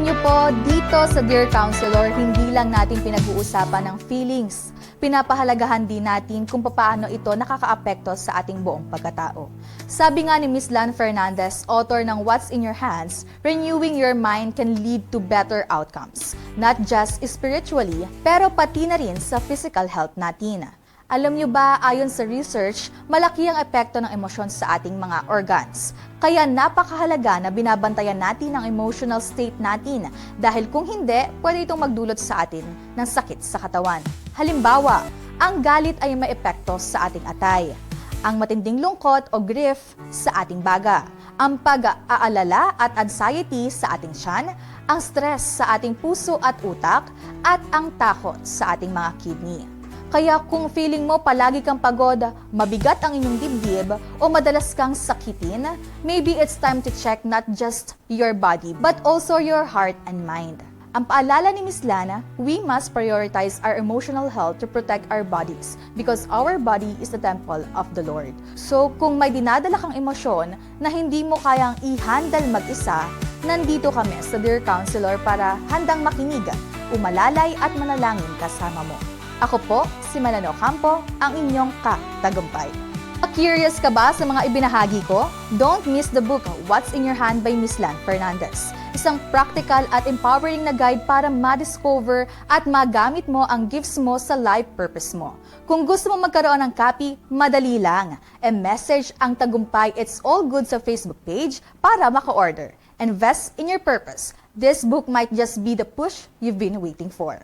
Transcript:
Alam niyo po, dito sa Dear Counselor, hindi lang natin pinag-uusapan ng feelings. Pinapahalagahan din natin kung paano ito nakakaapekto sa ating buong pagkatao. Sabi nga ni Ms. Lan Fernandez, author ng What's in Your Hands, renewing your mind can lead to better outcomes. Not just spiritually, pero pati na rin sa physical health natin. Alam niyo ba, ayon sa research, malaki ang epekto ng emosyon sa ating mga organs. Kaya napakahalaga na binabantayan natin ang emotional state natin dahil kung hindi, pwede itong magdulot sa atin ng sakit sa katawan. Halimbawa, ang galit ay may epekto sa ating atay. Ang matinding lungkot o grief sa ating baga. Ang pag-aalala at anxiety sa ating tiyan, ang stress sa ating puso at utak, at ang takot sa ating mga kidney. Kaya kung feeling mo palagi kang pagod, mabigat ang inyong dibdib, o madalas kang sakitin, maybe it's time to check not just your body, but also your heart and mind. Ang paalala ni Ms. Lana, we must prioritize our emotional health to protect our bodies because our body is the temple of the Lord. So kung may dinadala kang emosyon na hindi mo kayang i-handle mag-isa, nandito kami sa Dear Counselor para handang makinig, umalalay at manalangin kasama mo. Ako po, si Melanie Ocampo, ang inyong katagumpay. Curious ka ba sa mga ibinahagi ko? Don't miss the book, What's in Your Hand by Ms. Lan Fernandez. Isang practical at empowering na guide para ma-discover at magamit mo ang gifts mo sa life purpose mo. Kung gusto mo magkaroon ng copy, madali lang. Message ang Tagumpay It's All Good sa Facebook page para maka-order. Invest in your purpose. This book might just be the push you've been waiting for.